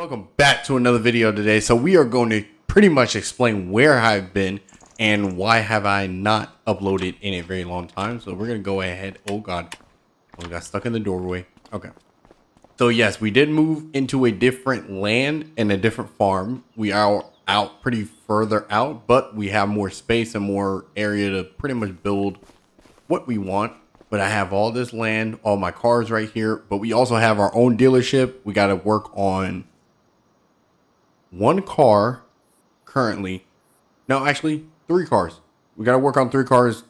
Welcome back to another video today. So we are going to pretty much explain where I've been and why have I not uploaded in a very long time. So we're going to go ahead. Oh God, we got stuck in the doorway. Okay. So yes, we did move into a different land and a different farm. We are out pretty further out, but we have more space and more area to pretty much build what we want. But I have all this land, all my cars right here, but we also have our own dealership. We got to work on one car currently. No, actually 3 cars. We got to work on 3 cars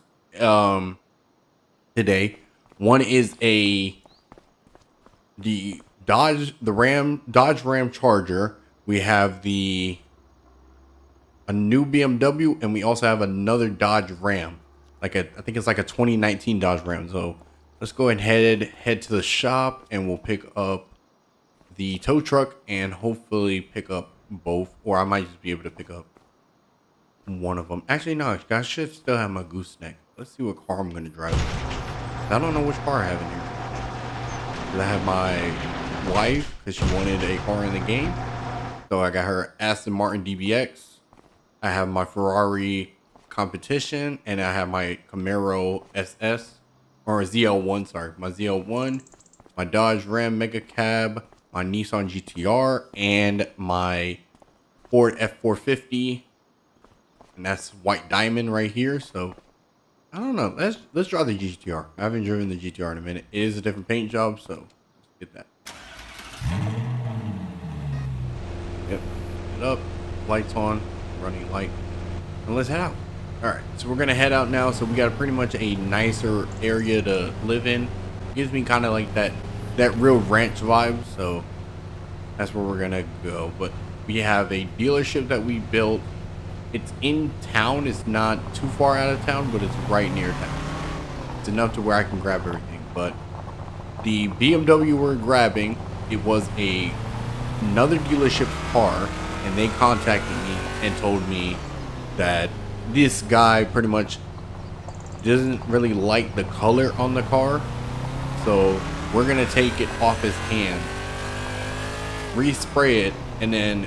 today. One is the Dodge Ram Charger. We have a new BMW, and we also have another Dodge Ram. I think it's like a 2019 Dodge Ram. So let's go ahead and head to the shop, and we'll pick up the tow truck and hopefully pick up both, or I might just be able to pick up one of them. Actually, no, I should still have my gooseneck. Let's see what car I'm going to drive. I don't know which car I have in here. I have my wife because she wanted a car in the game. So I got her Aston Martin DBX. I have my Ferrari Competition, and I have my Camaro SS, or ZL1, sorry, my ZL1, my Dodge Ram Mega Cab, my Nissan GTR, and my Ford F450, and that's white diamond right here. So I don't know, let's drive the GTR. I haven't driven the GTR in a minute. It is a different paint job, so let's get that. Yep, get up, lights on, running light, and let's head out. All right, so we're gonna head out now. So we got pretty much a nicer area to live in. Gives me kind of like that real ranch vibe. So that's where we're gonna go. But we have a dealership that we built. It's in town. It's not too far out of town, but it's right near town. It's enough to where I can grab everything. But the BMW we're grabbing, it was another dealership's car, and they contacted me and told me that this guy pretty much doesn't really like the color on the car, so we're gonna take it off his hand, respray it, and then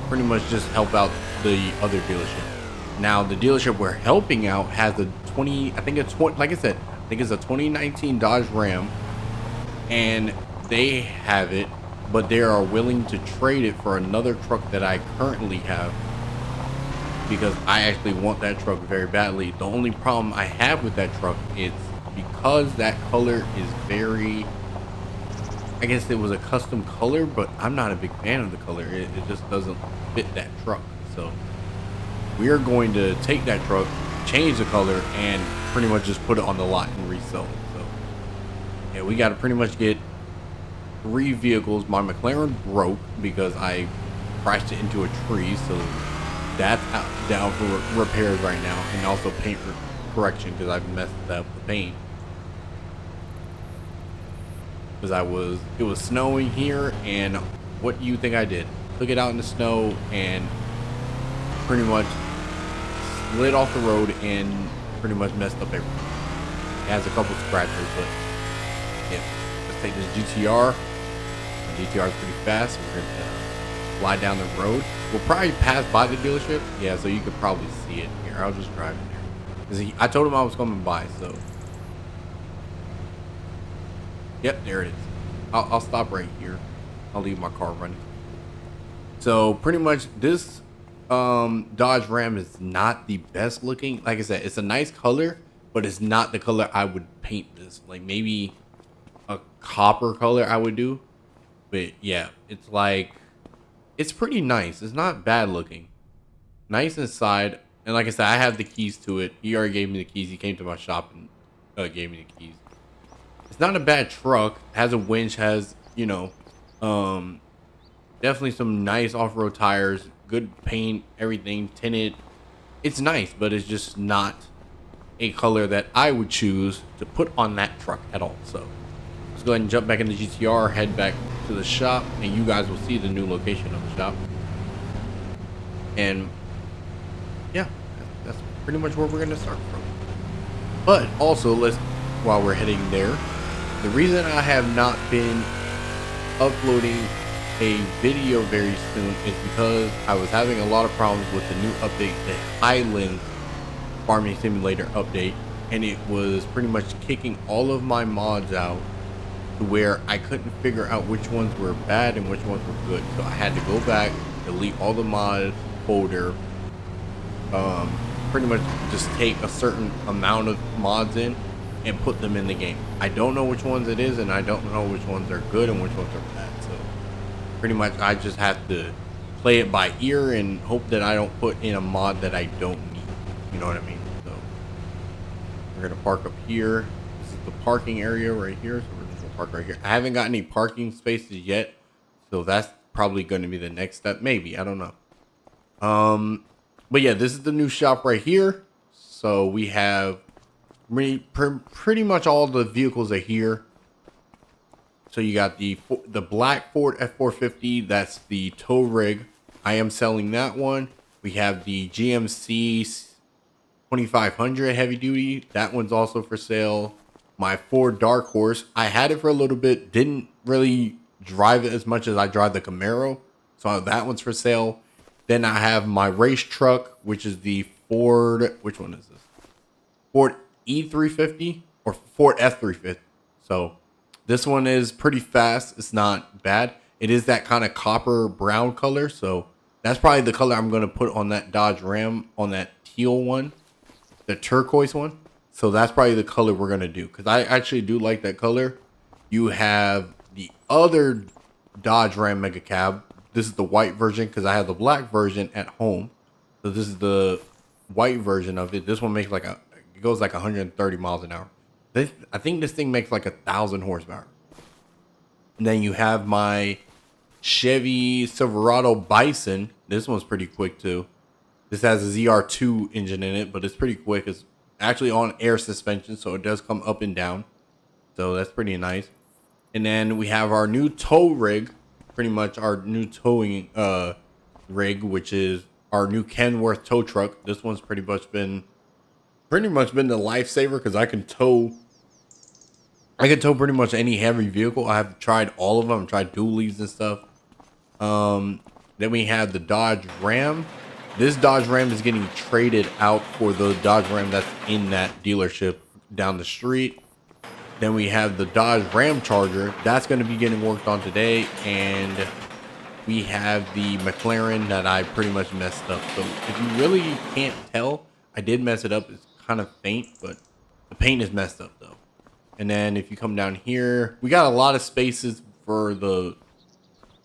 pretty much just help out the other dealership. Now the dealership we're helping out has a like I said, I think it's a 2019 Dodge Ram, and they have it, but they are willing to trade it for another truck that I currently have, because I actually want that truck very badly. The only problem I have with that truck is because that color is very, I guess it was a custom color, but I'm not a big fan of the color. It just doesn't fit that truck. So we are going to take that truck, change the color, and pretty much just put it on the lot and resell it. So yeah, we got to pretty much get 3 vehicles. My McLaren broke because I crashed it into a tree, so that's down for repairs right now, and also paint correction because I've messed up the paint. Because it was snowing here, and what do you think I did? Took it out in the snow and pretty much slid off the road and pretty much messed up everything. It has a couple scratches, but yeah. Let's take this GTR. The GTR is pretty fast, so we're gonna fly down the road. We'll probably pass by the dealership. Yeah, so you could probably see it here. I'll just drive in there. I told him I was coming by, so. Yep, there it is. I'll stop right here. I'll leave my car running. So pretty much this Dodge Ram is not the best looking. Like I said, it's a nice color, but it's not the color I would paint this. Like maybe a copper color I would do. But yeah, it's pretty nice. It's not bad looking. Nice inside. And like I said, I have the keys to it. He already gave me the keys. He came to my shop and gave me the keys. It's not a bad truck. Has a winch, has, you know, definitely some nice off-road tires, good paint, everything, tinted. It's nice, but it's just not a color that I would choose to put on that truck at all. So let's go ahead and jump back in the GTR, head back to the shop, and you guys will see the new location of the shop. And yeah, that's pretty much where we're gonna start from. But also, while we're heading there, the reason I have not been uploading a video very soon is because I was having a lot of problems with the new update, the Highland Farming Simulator update, and it was pretty much kicking all of my mods out to where I couldn't figure out which ones were bad and which ones were good. So I had to go back, delete all the mod folder, pretty much just take a certain amount of mods in and put them in the game. I don't know which ones it is, and I don't know which ones are good and which ones are bad. So pretty much I just have to play it by ear and hope that I don't put in a mod that I don't need. You know what I mean? So we're gonna park up here. This is the parking area right here. So we're just gonna park right here. I haven't got any parking spaces yet, so that's probably going to be the next step. Maybe, I don't know. But yeah, this is the new shop right here. So we have pretty much all the vehicles are here. So you got the black Ford F450. That's the tow rig. I am selling that one. We have the GMC 2500 heavy duty. That one's also for sale. My Ford Dark Horse. I had it for a little bit. Didn't really drive it as much as I drive the Camaro. So that one's for sale. Then I have my race truck, which is the Ford. Which one is this? Ford E350 or Ford F350. So this one is pretty fast. It's not bad. It is that kind of copper brown color. So that's probably the color I'm going to put on that Dodge Ram, on that teal one, the turquoise one. So that's probably the color we're going to do, because I actually do like that color. You have the other Dodge Ram Mega Cab. This is the white version because I have the black version at home. So this is the white version of it. This one makes like it goes like 130 miles an hour. I think this thing makes like 1,000 horsepower. And then you have my Chevy Silverado Bison. This one's pretty quick too. This has a ZR2 engine in it, but it's pretty quick. It's actually on air suspension, so it does come up and down. So that's pretty nice. And then we have our new tow rig, pretty much our new towing rig, which is our new Kenworth tow truck. This one's pretty much been the lifesaver, because I can tow pretty much any heavy vehicle. I have tried all of them, tried dualies and stuff. Then we have the Dodge Ram. This Dodge Ram is getting traded out for the Dodge Ram that's in that dealership down the street. Then we have the Dodge Ram Charger. That's going to be getting worked on today. And we have the McLaren that I pretty much messed up. So if you really can't tell, I did mess it up. It's kind of faint, but the paint is messed up though. And then if you come down here, we got a lot of spaces for the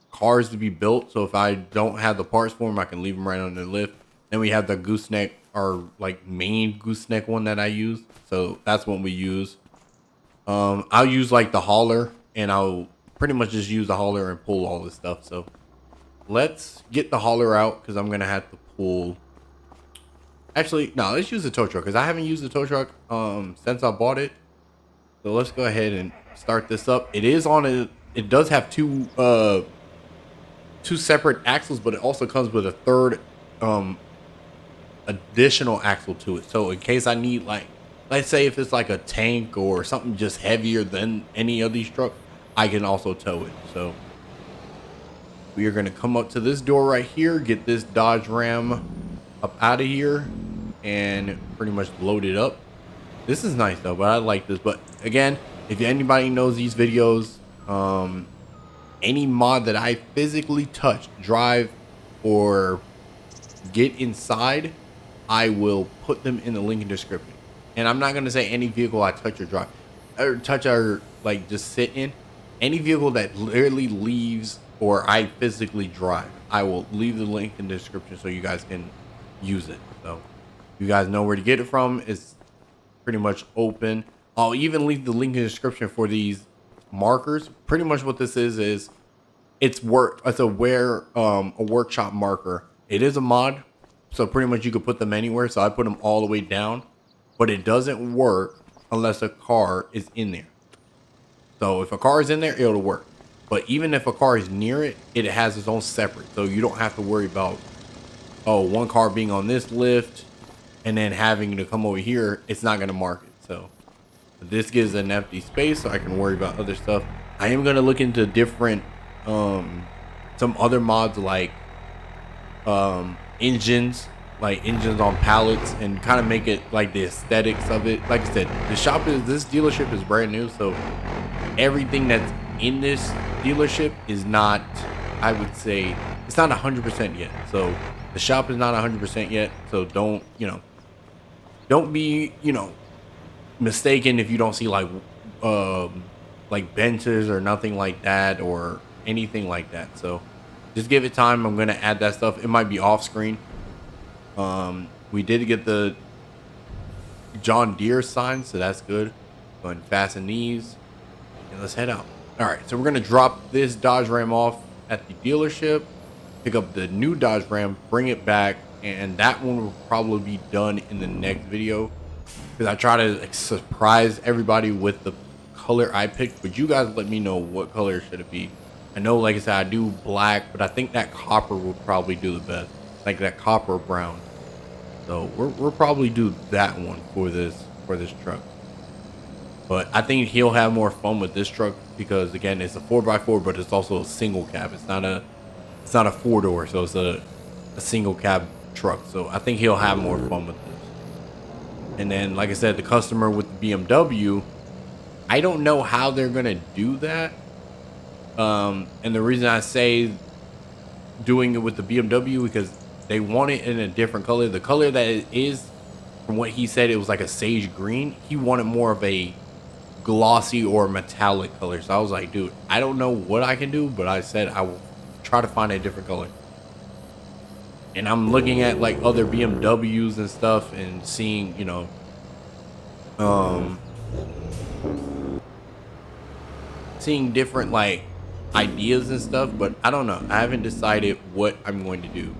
cars to be built. So if I don't have the parts for them, I can leave them right on the lift. Then we have the gooseneck, our like main gooseneck one that I use. So that's what we use. I'll use like the hauler, and I'll pretty much just use the hauler and pull all this stuff. So let's get the hauler out, because I'm gonna have to pull. Actually, no, let's use the tow truck, because I haven't used the tow truck since I bought it. So let's go ahead and start this up. It is on a. It does have two separate axles, but it also comes with a third additional axle to it. So in case I need, like, let's say if it's like a tank or something just heavier than any of these trucks, I can also tow it. So we are going to come up to this door right here, get this Dodge Ram up out of here, and pretty much load it up. This is nice though, but I like this. But again, if anybody knows these videos, any mod that I physically touch, drive, or get inside, I will put them in the link in the description. And I'm not going to say any vehicle I touch or drive, or touch or like just sit in. Any vehicle that literally leaves or I physically drive, I will leave the link in the description so you guys can use it. So you guys know where to get it from. It's pretty much open. I'll even leave the link in the description for these markers. Pretty much what this is it's a workshop marker. It is a mod, so pretty much you could put them anywhere. So I put them all the way down, but it doesn't work unless a car is in there. So if a car is in there, it'll work. But even if a car is near it, it has its own separate. So you don't have to worry about, oh, one car being on this lift and then having to come over here. It's not going to mark it. So this gives an empty space so I can worry about other stuff. I am going to look into different some other mods like engines, like engines on pallets, and kind of make it like the aesthetics of it. Like I said, this dealership is brand new, so everything that's in this dealership is not, I would say, it's not 100% yet. So the shop is not 100% yet. So don't be, mistaken if you don't see like benches or nothing like that or anything like that. So just give it time. I'm gonna add that stuff. It might be off screen. We did get the John Deere sign, so that's good. Go ahead and fasten these and let's head out. All right, so we're gonna drop this Dodge Ram off at the dealership, pick up the new Dodge Ram, bring it back, and that one will probably be done in the next video because I try to surprise everybody with the color I picked. But you guys let me know what color should it be. I know, like I said, I do black, but I think that copper will probably do the best, like that copper brown. So we'll probably do that one for this truck. But I think he'll have more fun with this truck because, again, it's a 4x4, but it's also a single cab. It's not a 4-door, so it's a single cab truck. So I think he'll have more fun with this. And then, like I said, the customer with the BMW, I don't know how they're gonna do that. And the reason I say doing it with the BMW because they want it in a different color. The color that it is, from what he said, it was like a sage green. He wanted more of a glossy or metallic color. So I was like, dude, I don't know what I can do, but I said I will try to find a different color. And I'm looking at like other BMWs and stuff and seeing, seeing different like ideas and stuff, but I don't know. I haven't decided what I'm going to do.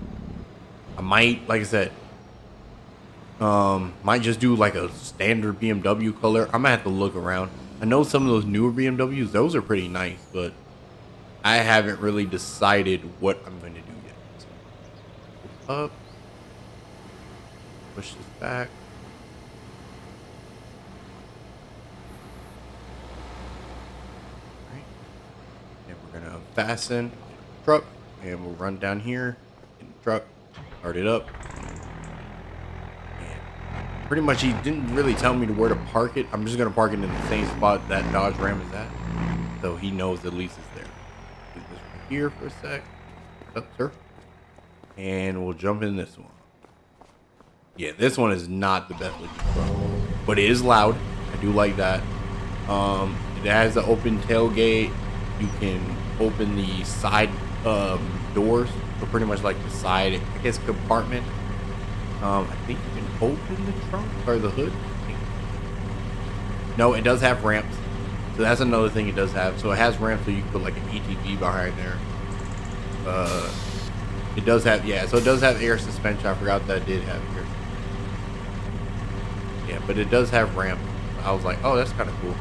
I might, like I said, might just do like a standard BMW color. I might have to look around. I know some of those newer BMWs, those are pretty nice, but I haven't really decided what I'm going to do yet. So, up, push this back. All right. And we're gonna fasten the truck, and we'll run down here in the truck, start it up. Pretty much, he didn't really tell me where to park it. I'm just gonna park it in the same spot that Dodge Ram is at, so he knows at least it's there. Put this right here for a sec. Up, sir. And we'll jump in this one. Yeah, this one is not the best looking truck, but it is loud. I do like that. It has the open tailgate. You can open the side doors, so pretty much like the side, I guess, compartment. I think you can open the trunk or the hood. No, it does have ramps. So that's another thing it does have. So it has ramps, so you can put like an ATV behind there. It does have, yeah, so it does have air suspension. I forgot that it did have air. Yeah, but it does have ramps. I was like, oh, that's kind of cool.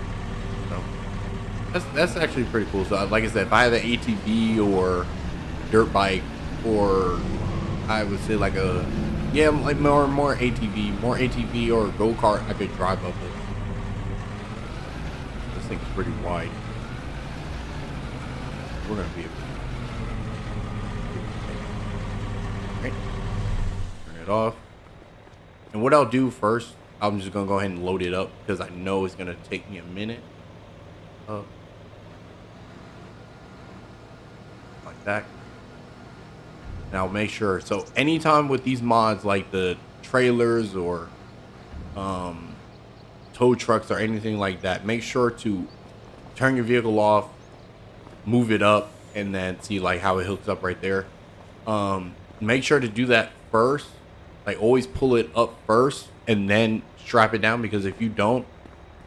So that's actually pretty cool. So like I said, if I had an ATV or dirt bike, or I would say like a, yeah, like more ATV or go-kart, I could drive up it. This thing's pretty wide. We're gonna be able to, okay. Turn it off. And what I'll do first, I'm just gonna go ahead and load it up because I know it's gonna take me a minute. Like that. Now make sure, so anytime with these mods like the trailers or tow trucks or anything like that, make sure to turn your vehicle off, move it up, and then see like how it hooks up right there. Make sure to do that first. Like always pull it up first and then strap it down, because if you don't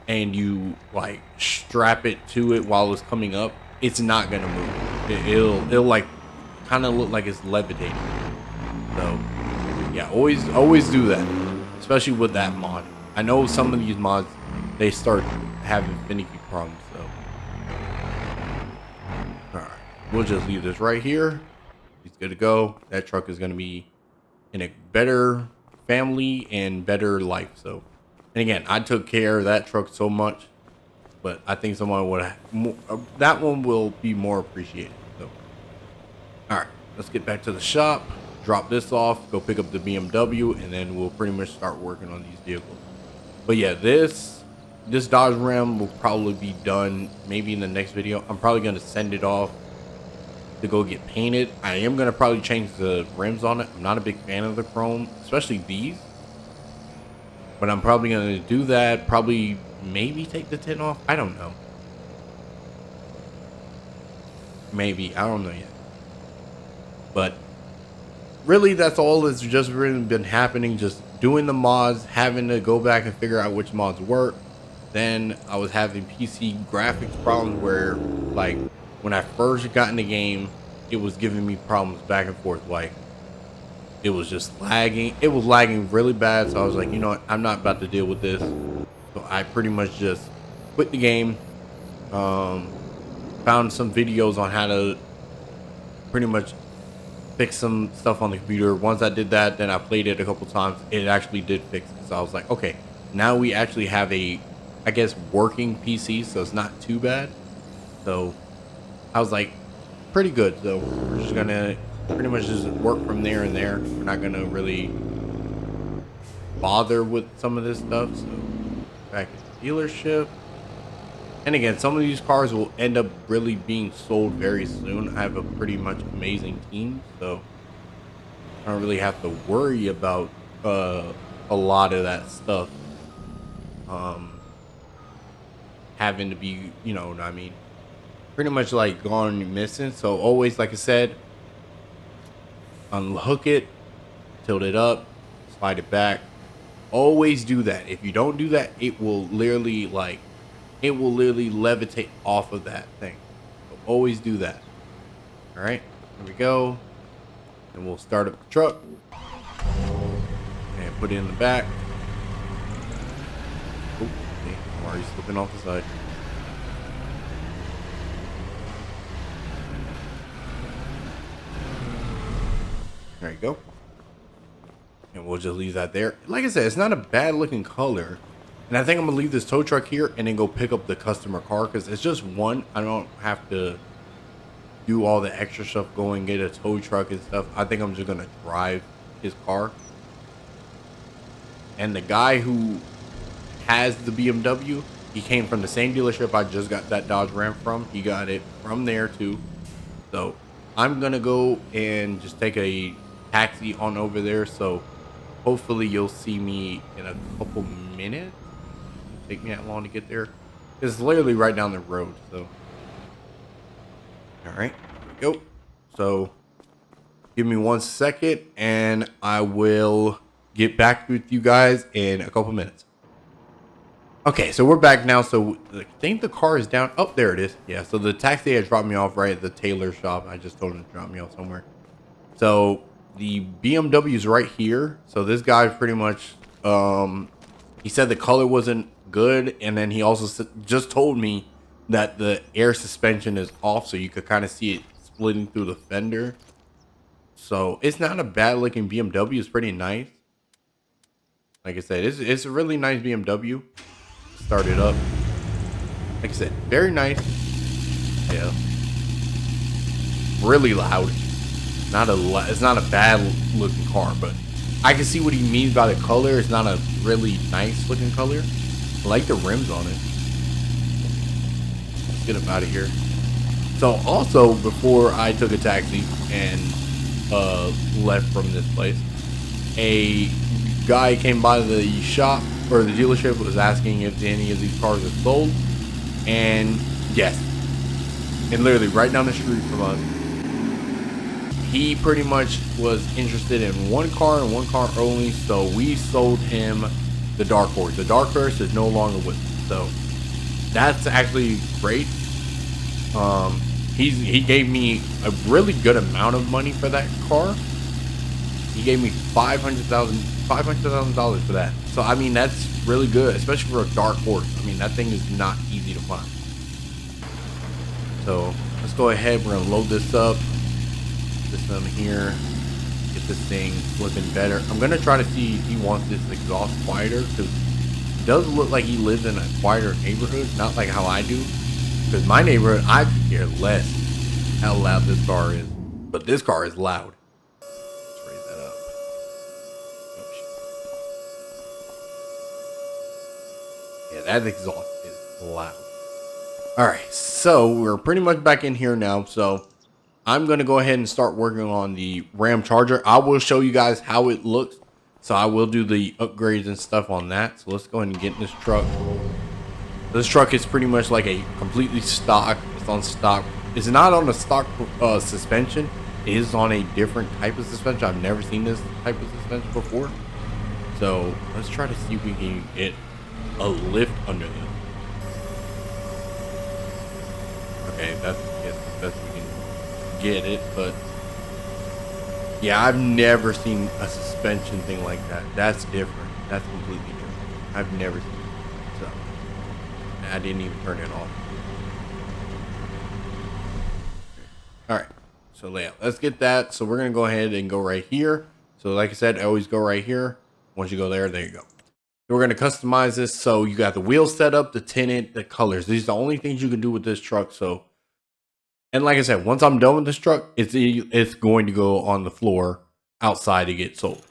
and you like strap it to it while it's coming up, it's not gonna move. It'll like kind of look like it's levitating. So yeah, always do that, especially with that mod. I know some of these mods, they start having finicky problems. So all right, we'll just leave this right here. He's good to go. That truck is going to be in a better family and better life. So, and again, I took care of that truck so much, but I think someone would have, that one will be more appreciated. So let's get back to the shop, drop this off, go pick up the BMW, and then we'll pretty much start working on these vehicles. But yeah, this Dodge Ram will probably be done maybe in the next video. I'm probably going to send it off to go get painted. I am going to probably change the rims on it. I'm not a big fan of the chrome, especially these. But I'm probably going to do that. Probably maybe take the tint off. I don't know. Maybe. I don't know yet. But really, that's all that's just really been happening. Just doing the mods, having to go back and figure out which mods work. Then I was having PC graphics problems where, like, when I first got in the game, it was giving me problems back and forth. Like, it was just lagging. It was lagging really bad. So I was like, you know what? I'm not about to deal with this. So I pretty much just quit the game. Found some videos on how to pretty much fix some stuff on the computer. Once I did that, then I played it a couple times. It actually did fix it. So I was like, okay, now we actually have a, I guess, working PC, so it's not too bad. So I was like, pretty good. So we're just gonna pretty much just work from there and there. We're not gonna really bother with some of this stuff. So back at the dealership. And again, some of these cars will end up really being sold very soon. I have a pretty much amazing team, so I don't really have to worry about a lot of that stuff having to be, you know what I mean, pretty much like gone missing. So always, like I said, unhook it, tilt it up, slide it back. Always do that. If you don't do that, it will literally levitate off of that thing. So always do that. All right, here we go. And we'll start up the truck and put it in the back. Oh, okay, I'm already slipping off the side. There you go. And we'll just leave that there. Like I said, it's not a bad looking color. And I think I'm gonna leave this tow truck here and then go pick up the customer car, because it's just one. I don't have to do all the extra stuff, go and get a tow truck and stuff. I think I'm just gonna drive his car. And the guy who has the BMW, he came from the same dealership I just got that Dodge Ram from. He got it from there too. So I'm gonna go and just take a taxi on over there. So hopefully you'll see me in a couple minutes. Take me that long to get there. It's literally right down the road. So all right, here we go. So give me 1 second and I will get back with you guys in a couple minutes. Okay, so we're back now. So I think the car is down. Oh, there it is. Yeah, so the taxi had dropped me off right at the tailor shop. I just told him to drop me off somewhere. So the BMW is right here. So this guy pretty much, he said the color wasn't good, and then he also just told me that the air suspension is off, so you could kind of see it splitting through the fender. So it's not a bad looking BMW. It's pretty nice. Like I said, it's a really nice BMW. Start it up. Like I said, very nice. Yeah, really loud. It's not a bad looking car, but I can see what he means by the color. It's not a really nice looking color. I like the rims on it. Let's get him out of here. So also, before I took a taxi and left from this place, a guy came by the shop, or the dealership, was asking if any of these cars are sold. And yes, and literally right down the street from us, he pretty much was interested in one car and one car only. So we sold him the Dark Horse. The Dark Horse is no longer with us, so that's actually great. He gave me a really good amount of money for that car. He gave me $500,000 for that. So I mean, that's really good, especially for a Dark Horse. I mean, that thing is not easy to find. So let's go ahead. We're gonna load this up. This one here. Get this thing looking better. I'm gonna try to see if he wants this exhaust quieter, because it does look like he lives in a quieter neighborhood, not like how I do. Because my neighborhood, I could care less how loud this car is. But this car is loud. Let's raise that up. Oh, shit. Yeah, that exhaust is loud. All right, so we're pretty much back in here now. So I'm going to go ahead and start working on the Ram Charger. I will show you guys how it looks. So I will do the upgrades and stuff on that. So let's go ahead and get in this truck. This truck is pretty much like a completely stock. It's on stock. It's not on a stock suspension. It is on a different type of suspension. I've never seen this type of suspension before. So let's try to see if we can get a lift under this. Okay, that's the best we can get it, but yeah, I've never seen a suspension thing like that. That's different. That's completely different. I've never seen it. So I didn't even turn it off. All right, so layout. Let's get that. So we're gonna go ahead and go right here. So like I said, I always go right here. Once you go there you go. We're going to customize this. So you got the wheel setup, the tinted, the colors. These are the only things you can do with this truck. So, and like I said, once I'm done with this truck, it's going to go on the floor outside to get sold.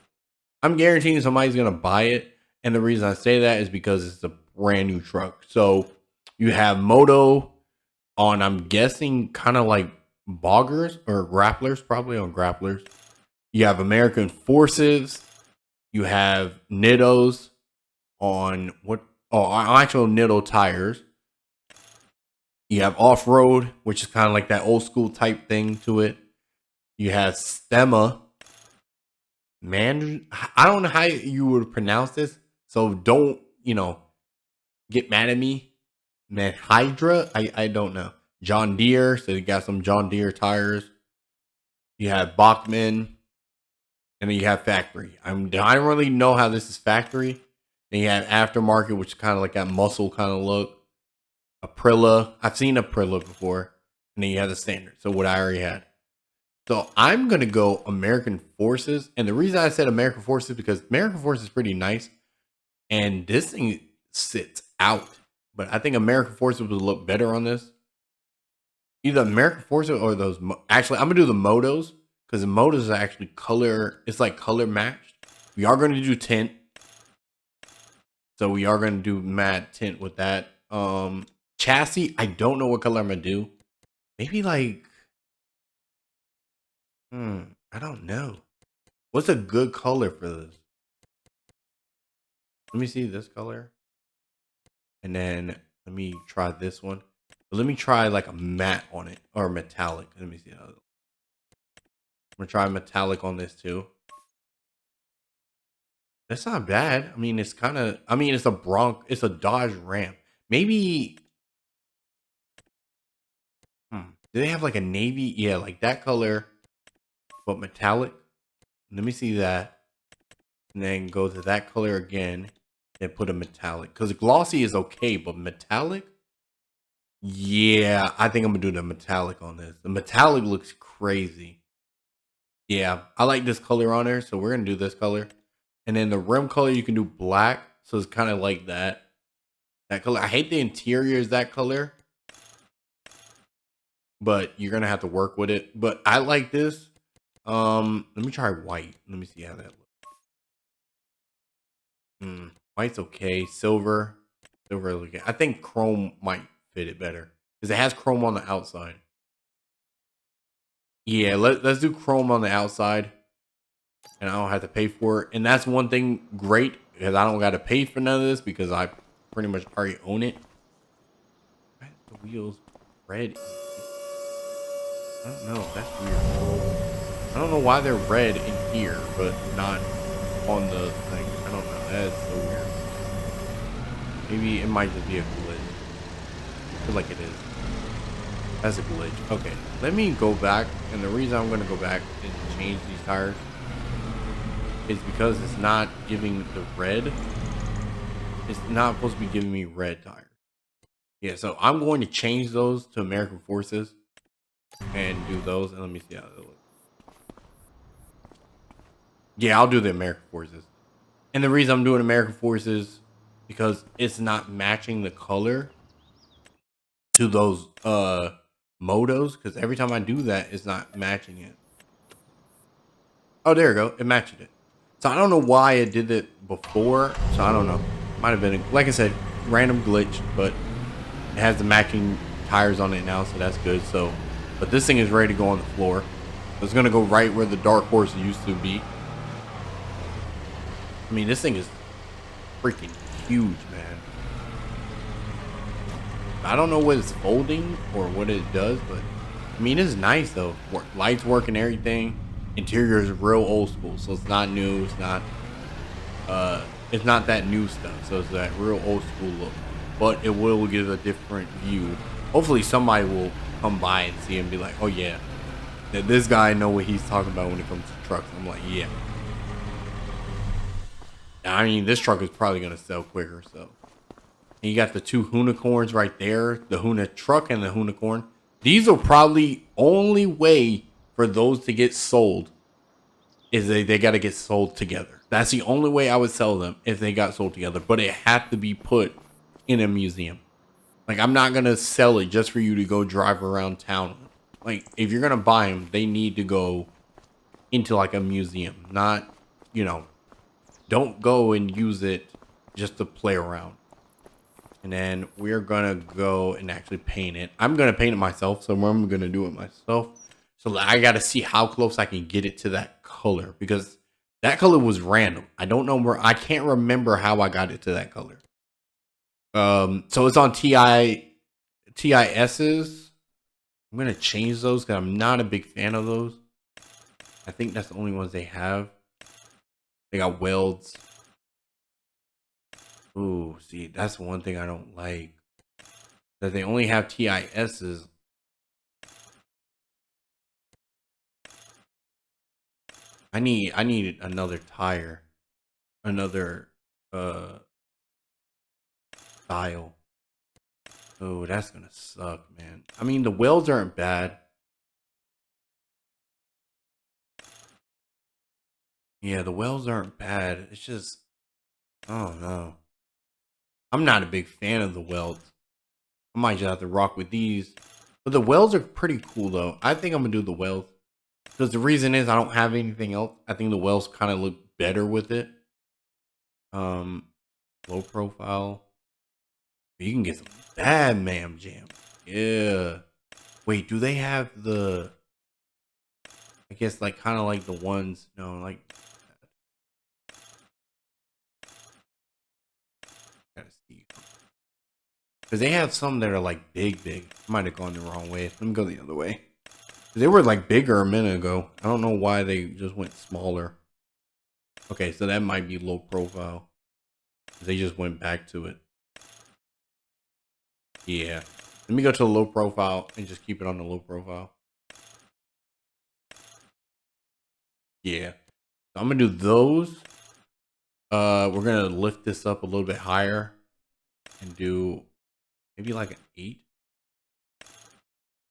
I'm guaranteeing somebody's going to buy it. And the reason I say that is because it's a brand new truck. So you have moto on, I'm guessing, kind of like boggers or grapplers, probably on grapplers. You have American Forces. You have Nittos on actual Nitto tires. You have off-road, which is kind of like that old school type thing to it. You have Stemma. Man, I don't know how you would pronounce this, so don't, get mad at me. Man, Hydra, I don't know. John Deere, so you got some John Deere tires. You have Bachmann, and then you have factory. I don't really know how this is factory. Then you have aftermarket, which is kind of like that muscle kind of look. Aprilia. I've seen Aprilia before. And then you have the standard. So what I already had. So I'm going to go American Forces. And the reason I said American Forces is because American Forces is pretty nice. And this thing sits out. But I think American Forces would look better on this. Either American Forces or those. Actually, I'm going to do the motos. Because the motos are actually color. It's like color matched. We are going to do tint. So we are going to do matte tint with that. Chassis, I don't know what color I'm going to do. Maybe like, I don't know. What's a good color for this? Let me see this color. And then let me try this one. Let me try like a matte on it or metallic. Let me see how. I'm going to try metallic on this too. That's not bad. I mean, it's kind of, it's a Dodge Ram. Maybe, do they have like a navy? Yeah, like that color, but metallic. Let me see that. And then go to that color again and put a metallic. Because glossy is okay, but metallic? Yeah, I think I'm going to do the metallic on this. The metallic looks crazy. Yeah, I like this color on there, so we're going to do this color. And then the rim color, you can do black. So it's kind of like that. That color. I hate the interior is that color. But you're going to have to work with it. But I like this. Let me try white. Let me see how that looks. White's okay. Silver. I think chrome might fit it better. Because it has chrome on the outside. Yeah, let's do chrome on the outside. And I don't have to pay for it. And that's one thing great. Because I don't got to pay for none of this. Because I pretty much already own it. Why is the wheels red? I don't know. That's weird. I don't know why they're red in here. But not on the thing. I don't know. That is so weird. Maybe it might just be a glitch. I feel like it is. That's a glitch. Okay. Let me go back. And the reason I'm going to go back and change these tires is because it's not giving the red. It's not supposed to be giving me red tires. Yeah, so I'm going to change those to American Forces and do those. And let me see how they look. Yeah, I'll do the American Forces. And the reason I'm doing American Forces because it's not matching the color to those motos. Because every time I do that, it's not matching it. Oh, there you go. It matched it. So I don't know why it did it before. So I don't know. Might have been, like I said, random glitch, but it has the matching tires on it now, so that's good. So, but this thing is ready to go on the floor. It's gonna go right where the dark horse used to be. I mean, this thing is freaking huge, man. I don't know what it's folding or what it does, but I mean, it's nice though. Lights work and everything. Interior is real old school, so it's not new. It's not that new stuff. So it's that real old school look, but it will give a different view. Hopefully, somebody will come by and see and be like, "Oh yeah, this guy know what he's talking about when it comes to trucks." I'm like, yeah. I mean, this truck is probably gonna sell quicker. So, and you got the two unicorns right there, the Huna truck and the unicorn. These are probably only way for those to get sold is they got to get sold together. That's the only way I would sell them if they got sold together. But it had to be put in a museum. Like, I'm not gonna sell it just for you to go drive around town. Like, if you're gonna buy them, they need to go into like a museum, not, you know, don't go and use it just to play around. And then we're gonna go and actually paint it. I'm gonna paint it myself, so I'm gonna do it myself. So I gotta see how close I can get it to that color, because that color was random. I don't know where, I can't remember how I got it to that color. So it's on TIS's. I'm gonna change those because I'm not a big fan of those. I think that's the only ones they have. They got welds. Ooh, see, that's one thing I don't like. That they only have TIS's. I need another tire. Another style. Oh, that's gonna suck, man. I mean, the welds aren't bad. Yeah, the welds aren't bad. It's just, I don't know. I'm not a big fan of the welds. I might just have to rock with these. But the welds are pretty cool, though. I think I'm going to do the welds. Because the reason is I don't have anything else. I think the welds kind of look better with it. Low profile. You can get some bad ma'am jam. Yeah. Wait, do they have the... I guess like kind of like the ones... No, like... Gotta see. Because they have some that are like big. I might have gone the wrong way. Let me go the other way. They were like bigger a minute ago. I don't know why they just went smaller. Okay, so that might be low profile. They just went back to it. Yeah. Let me go to the low profile and just keep it on the low profile. Yeah. So I'm gonna do those. We're gonna lift this up a little bit higher and do maybe like an 8.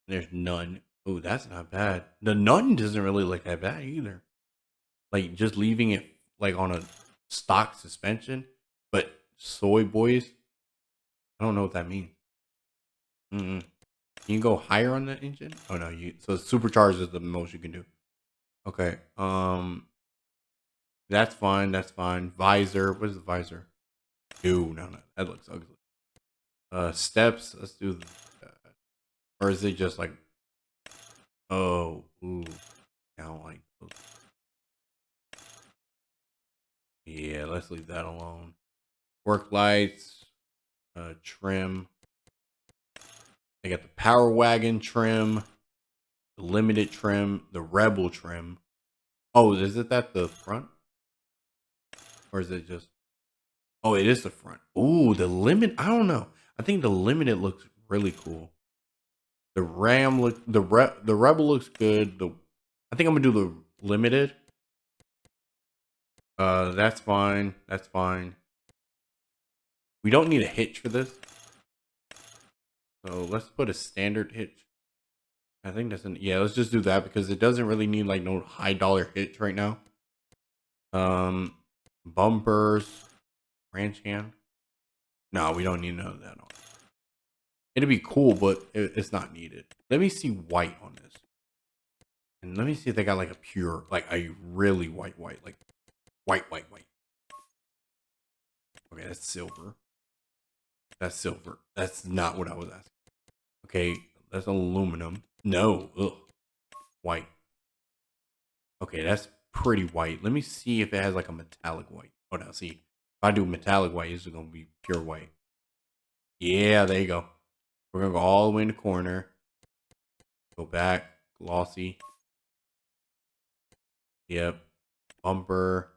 There's none. Oh, that's not bad. The none doesn't really look that bad either. Like just leaving it like on a stock suspension, but soy boys. I don't know what that means. Can you go higher on the engine? Oh no, so supercharged is the most you can do. Okay. That's fine. That's fine. Visor. What is the visor? No. That looks ugly. Steps. Let's do. Or is it just like? Oh, ooh. I don't like those. Yeah, let's leave that alone. Work lights. Trim. They got the Power Wagon trim, the Limited trim, the Rebel trim. Oh, is it that the front? Or is it just... Oh, it is the front. Ooh, the Limit. I don't know. I think the Limited looks really cool. The Ram look the Rebel looks good. I think I'm gonna do the Limited. That's fine. That's fine. We don't need a hitch for this. So let's put a standard hitch. I think that's yeah, let's just do that because it doesn't really need like no high dollar hitch right now. Bumpers, ranch hand. No, we don't need none of that on. It'd be cool, but it's not needed. Let me see white on this. And let me see if they got like a pure, like a really white, like white. Okay, that's silver. That's silver. That's not what I was asking. Okay, that's aluminum. No, ugh, white. Okay, that's pretty white. Let me see if it has like a metallic white. Oh, now see, if I do metallic white, it's gonna be pure white. Yeah, there you go. We're gonna go all the way in the corner. Go back, glossy. Yep, bumper.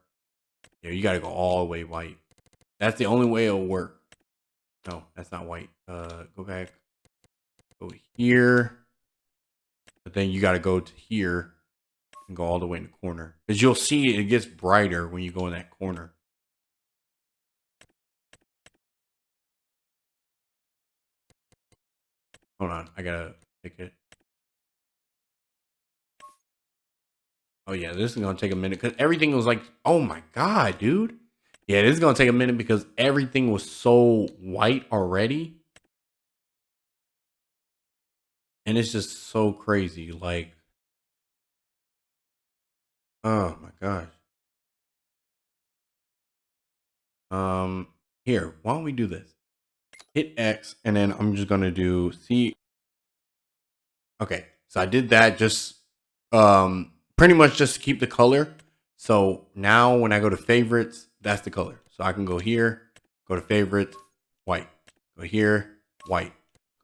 Yeah, you gotta go all the way white. That's the only way it'll work. No, that's not white. Go back. Go here. But then you gotta go to here and go all the way in the corner. Because you'll see it gets brighter when you go in that corner. Hold on, I gotta pick it. Oh yeah, this is gonna take a minute because everything was like, oh my god, dude. Yeah, this is gonna take a minute because everything was so white already. And it's just so crazy. Like, oh my gosh. Here, why don't we do this? Hit X, and then I'm just gonna do C. Okay, so I did that just pretty much just to keep the color. So now when I go to favorites, that's the color. So I can go here, go to favorites, white. Go here, white.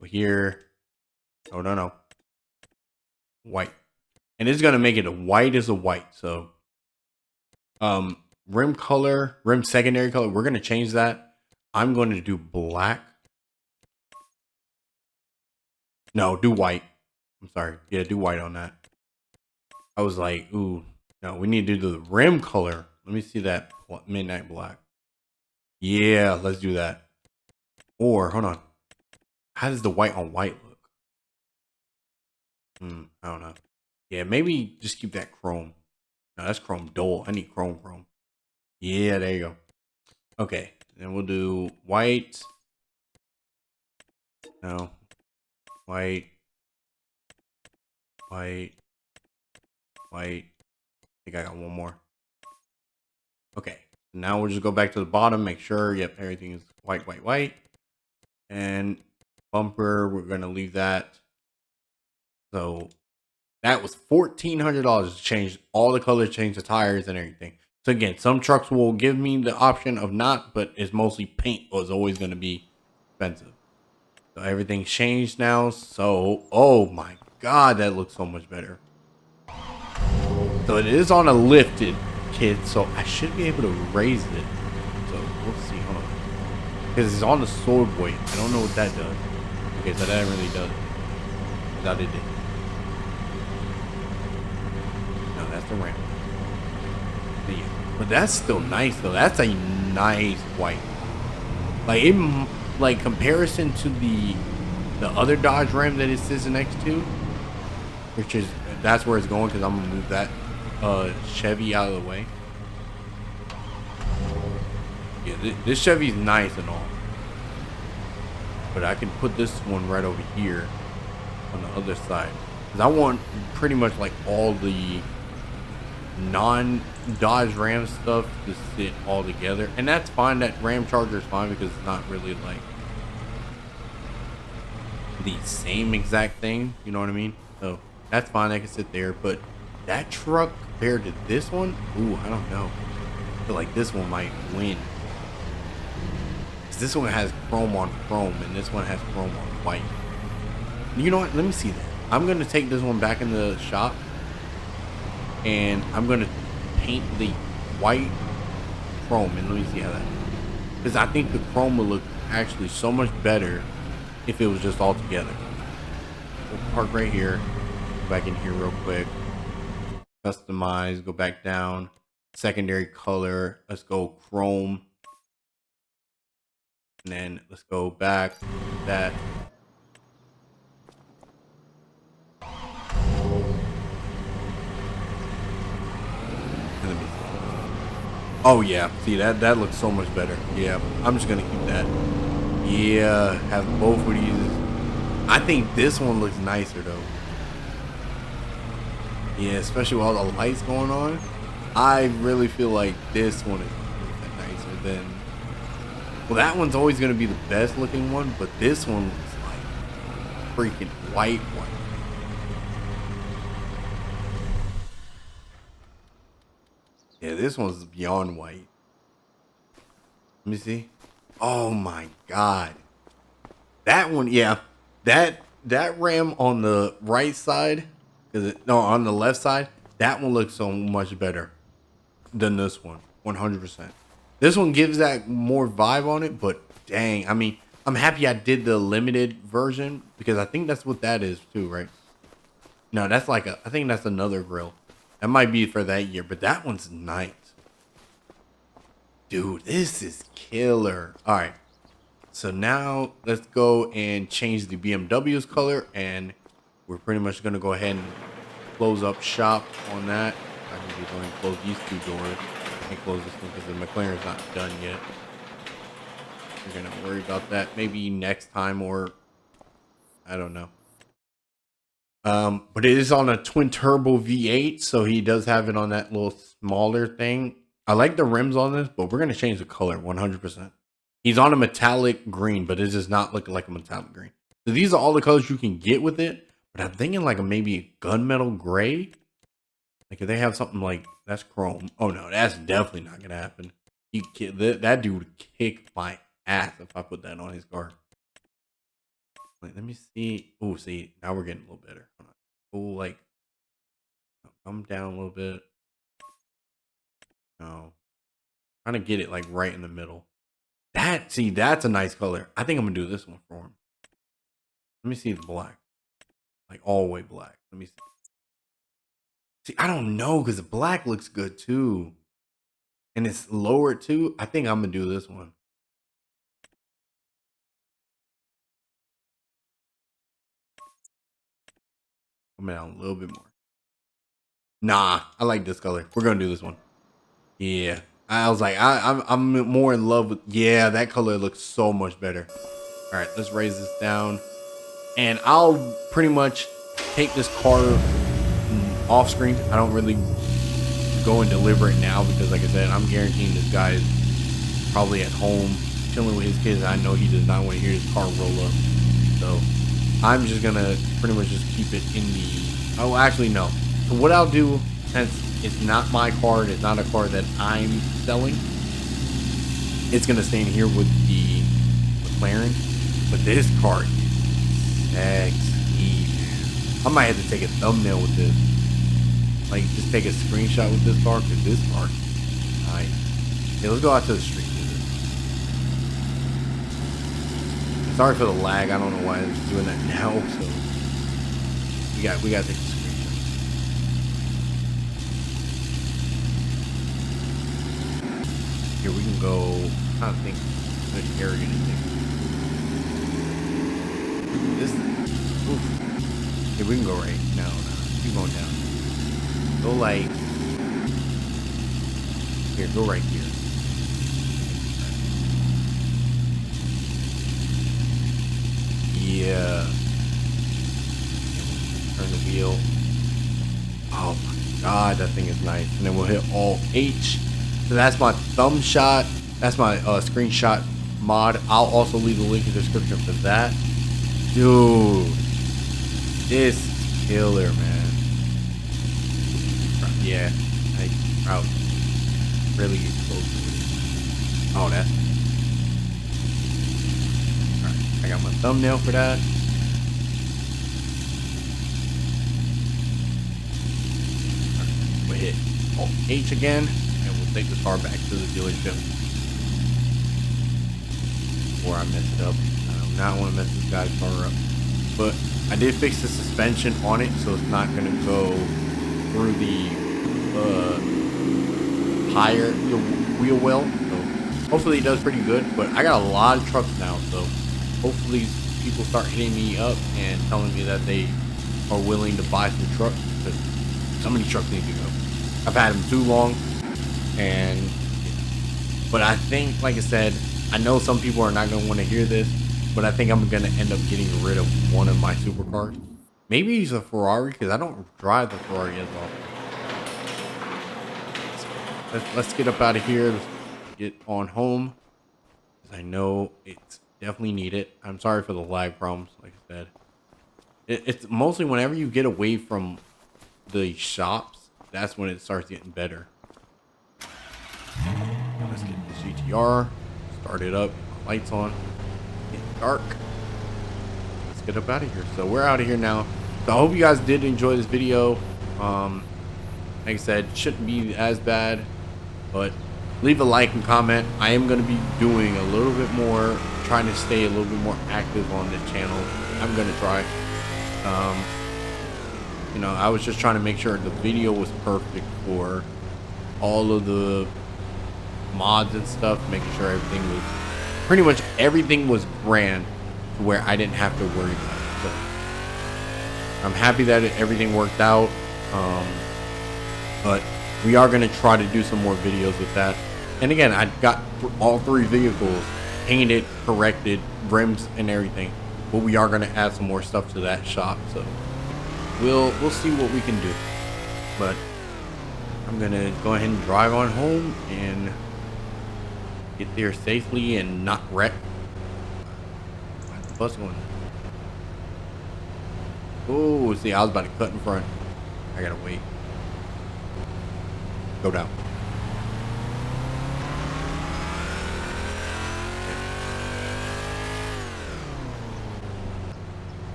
Go here. Oh no. White. And it's gonna make it a white as a white. So rim color, rim secondary color, we're gonna change that. I'm going to do black. No, do white. I'm sorry. Yeah, do white on that. I was like, ooh, no, we need to do the rim color. Let me see that midnight black. Yeah, let's do that. Or, hold on. How does the white on white look? I don't know. Yeah, maybe just keep that chrome. No, that's chrome dull. I need chrome. Yeah, there you go. Okay, then we'll do white. No. White. I think I got one more. Okay, now we'll just go back to the bottom, make sure, yep, everything is white. And bumper, we're gonna leave that. So that was $1,400 to change all the colors, change the tires and everything. So again, some trucks will give me the option of not, but it's mostly paint was always gonna be expensive. So everything's changed now. So, oh my God, that looks so much better. So it is on a lifted kit, so I should be able to raise it. So we'll see. Hold on. Because it's on the sword weight. I don't know what that does. Okay, so that really does. That it did. No, that's the ramp. But that's still nice though. That's a nice white. Like it, like comparison to the other Dodge Ram that it sits next to, which is that's where it's going because I'm gonna move that Chevy out of the way. Yeah, this Chevy's nice and all, but I can put this one right over here on the other side because I want pretty much like all the non-Dodge Ram stuff to sit all together, and that's fine. That Ram Charger is fine because it's not really like the same exact thing, you know what I mean? So that's fine, I can sit there. But that truck compared to this one, ooh, I don't know. I feel like this one might win. This one has chrome on chrome, and this one has chrome on white. You know what? Let me see that. I'm gonna take this one back in the shop, and I'm gonna paint the white chrome, and let me see how that. Because I think the chrome will look actually so much better if it was just all together. We'll park right here. Go back in here real quick. Customize. Go back down. Secondary color. Let's go chrome. And then let's go back. That. Oh yeah. See that looks so much better. Yeah. I'm just gonna keep that. Yeah, have both of these. I think this one looks nicer though. Yeah, especially with all the lights going on. I really feel like this one is nicer than. Well, that one's always going to be the best looking one, but this one looks like freaking white. Yeah, this one's beyond white. Let me see. Oh my god. That one, yeah. That ram on the right side, on the left side, that one looks so much better than this one. 100%. This one gives that more vibe on it, but dang, I mean, I'm happy I did the limited version because I think that's what that is too, right? No, that's like I think that's another grill. That might be for that year, but that one's nice. Dude, this is killer. All right. So now let's go and change the BMW's color, and we're pretty much going to go ahead and close up shop on that. I'm going to be going to close these two doors and close this one because the McLaren's not done yet. We're going to worry about that maybe next time, or I don't know. But it is on a twin turbo V8, so he does have it on that little smaller thing. I like the rims on this, but we're going to change the color 100%. He's on a metallic green, but it does not look like a metallic green. So these are all the colors you can get with it, but I'm thinking like maybe a gunmetal gray. Like if they have something like that's chrome. Oh no, that's definitely not going to happen. That dude would kick my ass if I put that on his car. Wait, let me see. Oh, see, now we're getting a little better. Oh, like come down a little bit. No, trying to get it like right in the middle. That's a nice color. I think I'm gonna do this one for him. Let me see the black, like all the way black. Let me see. See, I don't know because the black looks good too, and it's lower too. I think I'm gonna do this one. Come down a little bit more. Nah, I like this color. We're gonna do this one. Yeah, I was like, I'm more in love with. Yeah, that color looks so much better. All right, let's raise this down, and I'll pretty much take this car off screen. I don't really go and deliver it now because, like I said, I'm guaranteeing this guy is probably at home chilling with his kids. I know he does not want to hear his car roll up, so I'm just gonna pretty much just keep it in the. Oh, actually no. So what I'll do, since it's not my car, it's not a car that I'm selling, it's gonna stay in here with the McLaren. But this car is sexy, man. I might have to take a thumbnail with this. Like, just take a screenshot with this car, because this car is nice. Yeah, let's go out to the street with it. Sorry for the lag. I don't know why it's doing that now, so we got to take a screenshot. Here, we can go, I'm trying to think which area to take. This, oof. Here, we can go right now. Keep going down. Go like, here, go right here. Yeah. Turn the wheel. Oh my god, that thing is nice. And then we'll hit all H. So that's my thumb shot. That's my screenshot mod. I'll also leave the link in the description for that. Dude, this is killer, man. Yeah, I really get close to it. Oh, that's. Alright, I got my thumbnail for that. Alright, we'll hit Alt H again, and we'll take the car back to the dealership. Before I mess it up. I do not want to mess this guy's car up. But I did fix the suspension on it, so it's not going to go through the higher the wheel well, so hopefully it does pretty good. But I got a lot of trucks now, so hopefully people start hitting me up and telling me that they are willing to buy some trucks, because some of these trucks need to go. I've had them too long, and but I think, like I said, I know some people are not going to want to hear this, but I think I'm going to end up getting rid of one of my supercars, Maybe he's a Ferrari because I don't drive the Ferrari as well. Let's get up out of here. Let's get on home. I know it's definitely needed. I'm sorry for the lag problems. Like I said, it's mostly whenever you get away from the shops, that's when it starts getting better. Let's get the GTR, start it up, lights on, get dark. Let's get up out of here. So we're out of here now. So I hope you guys did enjoy this video. Like I said, shouldn't be as bad, but leave a like and comment. I am going to be doing a little bit more, trying to stay a little bit more active on this channel. I'm going to try. You know, I was just trying to make sure the video was perfect for all of the mods and stuff, making sure everything was, pretty much everything was grand to where I didn't have to worry about it. So I'm happy that everything worked out. But we are going to try to do some more videos with that. And again, I got all 3 vehicles painted, corrected, rims and everything. But we are going to add some more stuff to that shop. So we'll see what we can do. But I'm going to go ahead and drive on home and get there safely and not wreck. Why's the bus going? Oh, see, I was about to cut in front. I got to wait. Go down.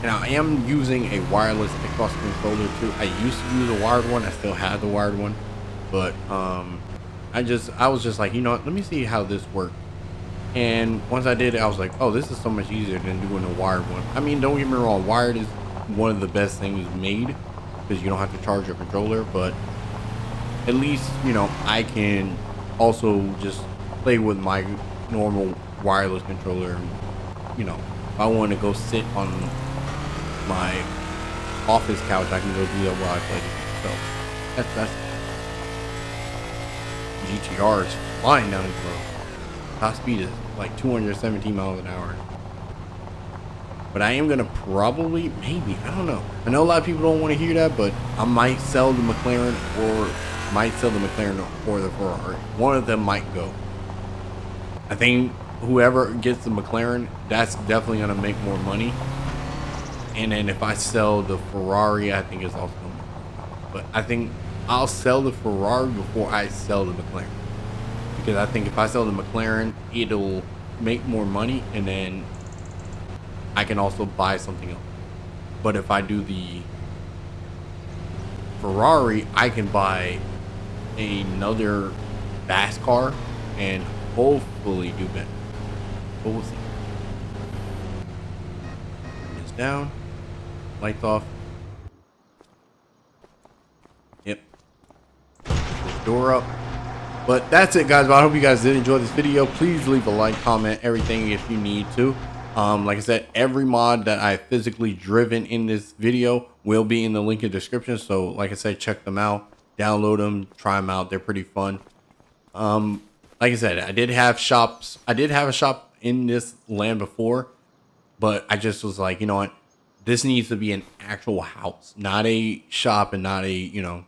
And I am using a wireless Xbox controller too. I used to use a wired one. I still have the wired one, but I was just like, you know what? Let me see how this works. And once I did it, I was like, oh, this is so much easier than doing a wired one. I mean, don't get me wrong, wired is one of the best things made, because you don't have to charge your controller, but at least, you know, I can also just play with my normal wireless controller. And, you know, if I want to go sit on my office couch, I can go do that while I play. So that's GTR is flying down this road. Top speed is like 217 miles an hour. But I am gonna probably, maybe, I don't know. I know a lot of people don't want to hear that, but I might sell the McLaren or the Ferrari. One of them might go. I think whoever gets the McLaren, that's definitely gonna make more money. And then if I sell the Ferrari, I think it's also gonna make more money. But I think I'll sell the Ferrari before I sell the McLaren. Because I think if I sell the McLaren, it'll make more money, and then I can also buy something else. But if I do the Ferrari, I can buy another fast car and hopefully do better. But we'll see. It's down. Lights off. Yep. This door up. But that's it, guys. But I hope you guys did enjoy this video. Please leave a like, comment, everything if you need to. Like I said, every mod that I physically driven in this video will be in the link in the description. So like I said, check them out, download them, try them out. They're pretty fun. Like I said, I did have a shop in this land before, but I just was like, you know what? This needs to be an actual house, not a shop, and not a, you know,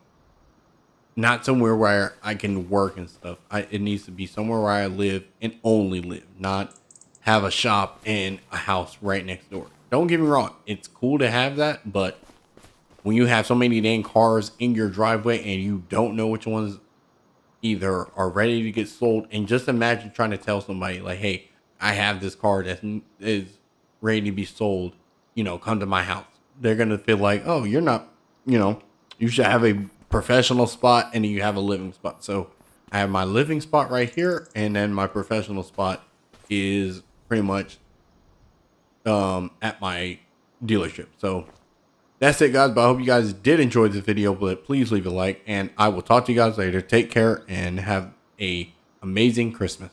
not somewhere where I can work and stuff. It needs to be somewhere where I live and only live, not have a shop and a house right next door. Don't get me wrong, it's cool to have that, but when you have so many dang cars in your driveway and you don't know which ones either are ready to get sold, and just imagine trying to tell somebody like, hey, I have this car that is ready to be sold, you know, come to my house. They're gonna feel like, oh, you're not, you know, you should have a professional spot and you have a living spot. So I have my living spot right here, and then my professional spot is pretty much at my dealership. So that's it, guys. But I hope you guys did enjoy this video, but please leave a like, and I will talk to you guys later. Take care and have a amazing Christmas.